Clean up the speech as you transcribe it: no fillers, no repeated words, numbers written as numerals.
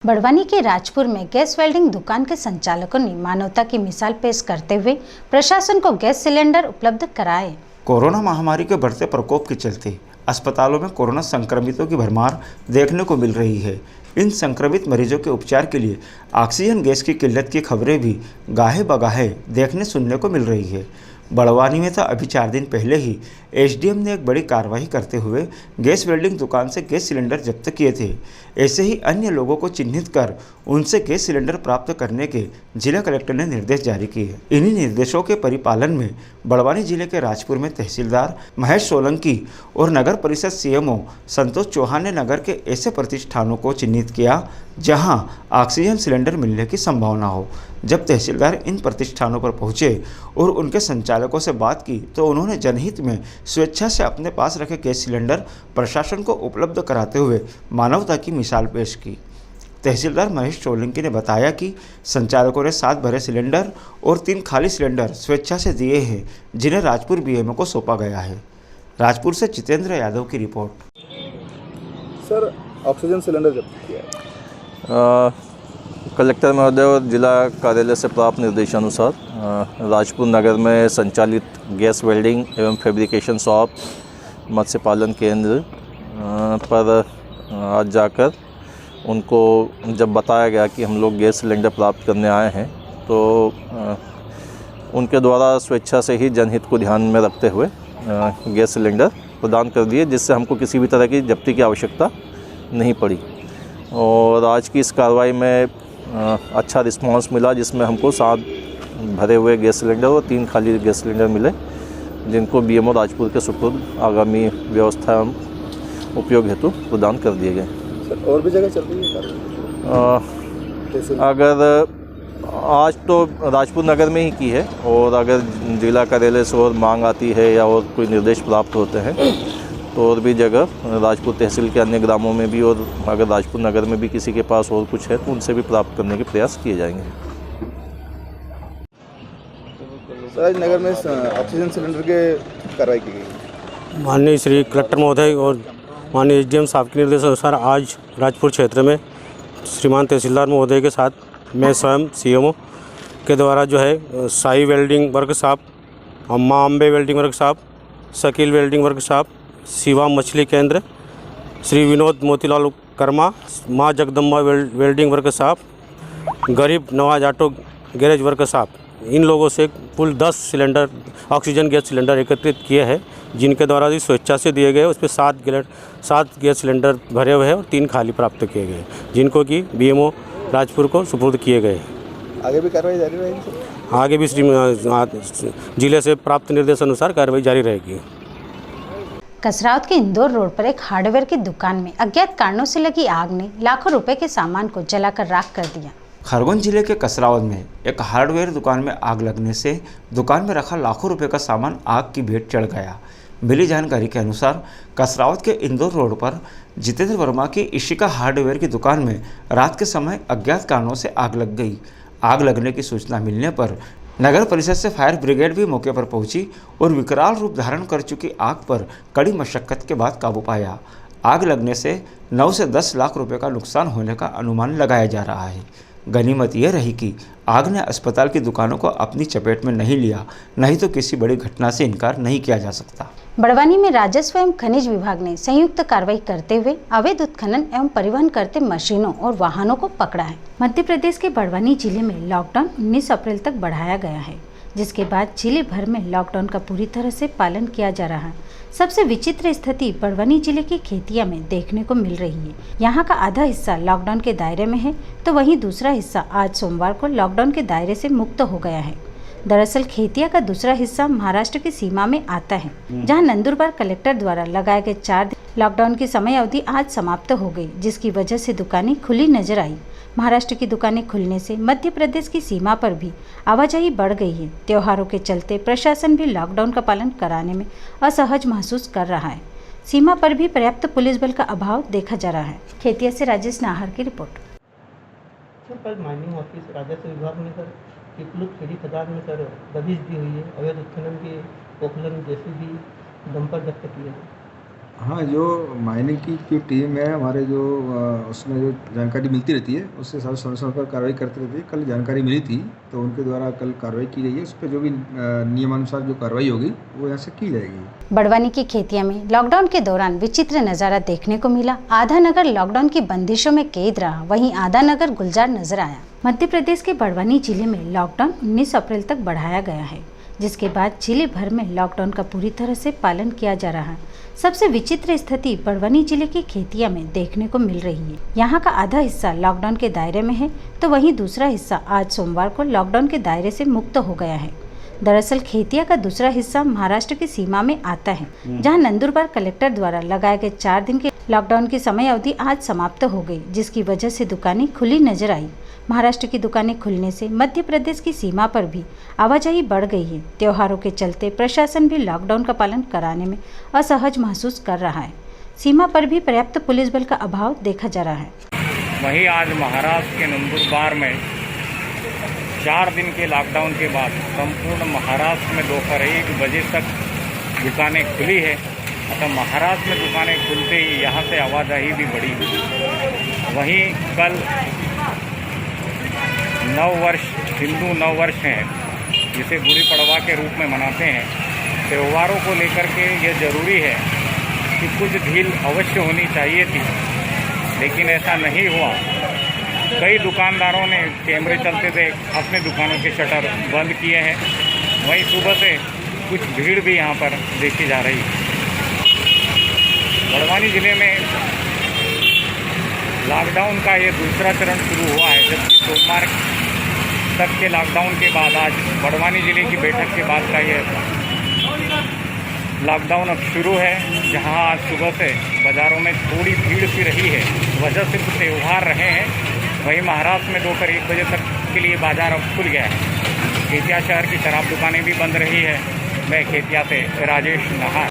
बड़वानी के राजपुर में gas welding दुकान के संचालकों ने मानवता की मिसाल पेश करते हुए प्रशासन को गैस सिलेंडर उपलब्ध कराए। कोरोना महामारी के बढ़ते प्रकोप के चलते अस्पतालों में कोरोना संक्रमितों की भरमार देखने को मिल रही है। इन संक्रमित मरीजों के उपचार के लिए ऑक्सीजन गैस की किल्लत की खबरें भी गाहे बगाहे देखने सुनने को मिल रही है। बड़वानी में तो अभी 4 दिन पहले ही एसडीएम ने एक बड़ी कार्रवाई करते हुए गैस वेल्डिंग दुकान से गैस सिलेंडर जब्त किए थे। ऐसे ही अन्य लोगों को चिन्हित कर उनसे गैस सिलेंडर प्राप्त करने के जिला कलेक्टर ने निर्देश जारी किए। इन्हीं निर्देशों के परिपालन में बड़वानी जिले के राजपुर में तहसीलदार महेश सोलंकी और नगर परिषद सीएमओ संतोष चौहान ने नगर के ऐसे प्रतिष्ठानों को चिन्हित किया जहां ऑक्सीजन सिलेंडर मिलने की संभावना हो। जब तहसीलदार इन प्रतिष्ठानों पर पहुंचे और उनके संचालकों से बात की तो उन्होंने जनहित में स्वेच्छा से अपने पास रखे गैस सिलेंडर प्रशासन को उपलब्ध कराते हुए मानवता की मिसाल पेश की। तहसीलदार महेश सोलंकी ने बताया कि संचालकों ने 7 भरे सिलेंडर और 3 खाली सिलेंडर स्वेच्छा से दिए हैं, जिन्हें राजपुर बीएमओ को सौंपा गया है। राजपुर से जितेंद्र यादव की रिपोर्ट। सर, ऑक्सीजन सिलेंडर जब्त किया है। कलेक्टर महोदय और जिला कार्यालय से प्राप्त निर्देशानुसार राजपुर नगर में संचालित गैस वेल्डिंग एवं फैब्रिकेशन शॉप, मत्स्य पालन केंद्र पर आज जाकर उनको जब बताया गया कि हम लोग गैस सिलेंडर प्राप्त करने आए हैं तो उनके द्वारा स्वेच्छा से ही जनहित को ध्यान में रखते हुए गैस सिलेंडर प्रदान कर दिए, जिससे हमको किसी भी तरह की जब्ती की आवश्यकता नहीं पड़ी। और आज की इस कार्रवाई में अच्छा रिस्पांस मिला, जिसमें हमको 7 भरे हुए गैस सिलेंडर और 3 खाली गैस सिलेंडर मिले, जिनको बीएमओ राजपुर के सुपुर्द आगामी व्यवस्था उपयोग हेतु प्रदान कर दिए गए। सर, और भी जगह चल रही है अगर आज तो राजपुर नगर में ही की है, और अगर जिला कार्यालय से और मांग आती है या और कोई निर्देश प्राप्त होते हैं तो और भी जगह राजपुर तहसील के अन्य ग्रामों में भी, और अगर राजपुर नगर में भी किसी के पास और कुछ है तो उनसे भी प्राप्त करने के प्रयास किए जाएंगे। सर, आज नगर में ऑक्सीजन सिलेंडर के कार्रवाई की गई। माननीय श्री कलेक्टर महोदय और माननीय एसडीएम साहब के निर्देश अनुसार आज राजपुर क्षेत्र में श्रीमान तहसीलदार महोदय के साथ मैं स्वयं सीएमओ के द्वारा जो है साई वेल्डिंग वर्कशॉप, माँ Ambe welding workshop, Shakeel welding workshop, Shiva मछली केंद्र, श्री विनोद मोतीलाल कर्मा, माँ जगदम्बा वेल्डिंग वर्कशॉप, गरीब नवाज ऑटो गैरेज वर्कशॉप, इन लोगों से कुल 10 सिलेंडर ऑक्सीजन गैस सिलेंडर एकत्रित किए हैं, जिनके द्वारा भी स्वेच्छा से दिए गए। उस पर 7 गैस सिलेंडर भरे हुए हैं और 3 खाली प्राप्त किए गए, जिनको कि बीएमओ राजपुर को सुपुर्द किए गए। आगे भी कार्रवाई जारी रहेगी सर? आगे भी जिले से प्राप्त निर्देश अनुसार कार्रवाई जारी रहेगी। कसरावत के इंदौर रोड पर एक हार्डवेयर की दुकान में अज्ञात कारणों से लगी आग ने लाखों रुपए के सामान को जलाकर राख कर दिया। खरगोन जिले के कसरावत में एक हार्डवेयर दुकान में आग लगने से दुकान में रखा लाखों रुपए का सामान आग की भेंट चढ़ गया। मिली जानकारी के अनुसार कसरावत के इंदौर रोड पर जितेंद्र वर्मा की इशिका हार्डवेयर की दुकान में रात के समय अज्ञात कारणों से आग लग गई। आग लगने की सूचना मिलने पर नगर परिषद से फायर ब्रिगेड भी मौके पर पहुंची और विकराल रूप धारण कर चुकी आग पर कड़ी मशक्कत के बाद काबू पाया। आग लगने से 9 से 10 लाख रुपए का नुकसान होने का अनुमान लगाया जा रहा है। गनीमत यह रही कि आग ने अस्पताल की दुकानों को अपनी चपेट में नहीं लिया, नहीं तो किसी बड़ी घटना से इनकार नहीं किया जा सकता। बड़वानी में राजस्व एवं खनिज विभाग ने संयुक्त कार्रवाई करते हुए अवैध उत्खनन एवं परिवहन करते मशीनों और वाहनों को पकड़ा है। मध्य प्रदेश के बड़वानी जिले में लॉकडाउन 19 अप्रैल तक बढ़ाया गया है, जिसके बाद जिले भर में लॉकडाउन का पूरी तरह से पालन किया जा रहा है। सबसे विचित्र स्थिति बड़वानी जिले की खेतिया में देखने को मिल रही है। यहाँ का आधा हिस्सा लॉकडाउन के दायरे में है, तो वहीं दूसरा हिस्सा आज सोमवार को लॉकडाउन के दायरे से मुक्त हो गया है। दरअसल खेतिया का दूसरा हिस्सा महाराष्ट्र की सीमा में आता है, जहां नंदुरबार कलेक्टर द्वारा लगाए गए 4 दिन लॉकडाउन की समय अवधि आज समाप्त हो गई, जिसकी वजह से दुकानें खुली नजर आई। महाराष्ट्र की दुकानें खुलने से मध्य प्रदेश की सीमा पर भी आवाजाही बढ़ गई है। त्योहारों के चलते प्रशासन भी लॉकडाउन का पालन कराने में असहज महसूस कर रहा है। सीमा पर भी पर्याप्त पुलिस बल का अभाव देखा जा रहा है। खेतिया से राजेश नाहर की रिपोर्ट। कल माइनिंग ऑफिस राजस्व विभाग में सर पिपलुक खेड़ी खदान में सर दबिश दी हुई है। अवैध उत्खनन के पोखलन जेसीबी डंपर जब्त किए हैं। हाँ, जो माइनिंग की जो टीम है हमारे जो उसमें जो जानकारी मिलती रहती है उससे साथ समय समय पर कार्रवाई करते रहती है। कल जानकारी मिली थी तो उनके द्वारा कल कार्रवाई की गई है। उस पर जो भी नियमानुसार जो कार्रवाई होगी वो यहाँ से की जाएगी। बड़वानी की खेतिया में लॉकडाउन के दौरान विचित्र नजारा देखने को मिला। आधा नगर लॉकडाउन की बंदिशों में कैद रहा, वहीं आधा नगर गुलजार नजर आया। मध्य प्रदेश के बड़वानी जिले में लॉकडाउन 19 अप्रैल तक बढ़ाया गया है, जिसके बाद जिले भर में लॉकडाउन का पूरी तरह से पालन किया जा रहा है। सबसे विचित्र स्थिति बड़वानी जिले की खेतिया में देखने को मिल रही है। यहाँ का आधा हिस्सा लॉकडाउन के दायरे में है तो वहीं दूसरा हिस्सा आज सोमवार को लॉकडाउन के दायरे से मुक्त हो गया है। दरअसल खेतिया का दूसरा हिस्सा महाराष्ट्र की सीमा में आता है, जहां नंदुरबार कलेक्टर द्वारा लगाए गए 4 दिन के लॉकडाउन की समय अवधि आज समाप्त हो गई, जिसकी वजह से दुकानें खुली नजर आई। महाराष्ट्र की दुकानें खुलने से मध्य प्रदेश की सीमा पर भी आवाजाही बढ़ गई है। त्योहारों के चलते प्रशासन भी लॉकडाउन का पालन कराने में असहज महसूस कर रहा है। सीमा पर भी पर्याप्त पुलिस बल का अभाव देखा जा रहा है। वहीं आज महाराष्ट्र के नंदुरबार में 4 दिन के लॉकडाउन के बाद संपूर्ण महाराष्ट्र में दोपहर 1 बजे तक दुकानें खुली है। अतः महाराष्ट्र में दुकानें खुलते ही यहाँ से आवाजाही भी बढ़ी। वहीं कल नववर्ष, हिंदू नववर्ष है, जिसे गुड़ी पड़वा के रूप में मनाते हैं। त्योहारों को लेकर के यह जरूरी है कि कुछ ढील अवश्य होनी चाहिए थी, लेकिन ऐसा नहीं हुआ। कई दुकानदारों ने कैमरे चलते थे अपने दुकानों के शटर बंद किए हैं। वहीं सुबह से कुछ भीड़ भी यहाँ पर देखी जा रही है। बड़वानी ज़िले में लॉकडाउन का ये दूसरा चरण शुरू हुआ है, जबकि सोमवार तक के लॉकडाउन के बाद आज बड़वानी ज़िले की बैठक के बाद का ये लॉकडाउन अब शुरू है, जहां आज सुबह से बाज़ारों में थोड़ी भीड़ सी रही है। वजह सिर्फ त्यौहार रहे हैं। वहीं महाराष्ट्र में दोपहर 1 बजे तक के लिए बाज़ार अब खुल गया है। खेतिया शहर की शराब दुकानें भी बंद रही है। मैं खेतिया से राजेश नहार।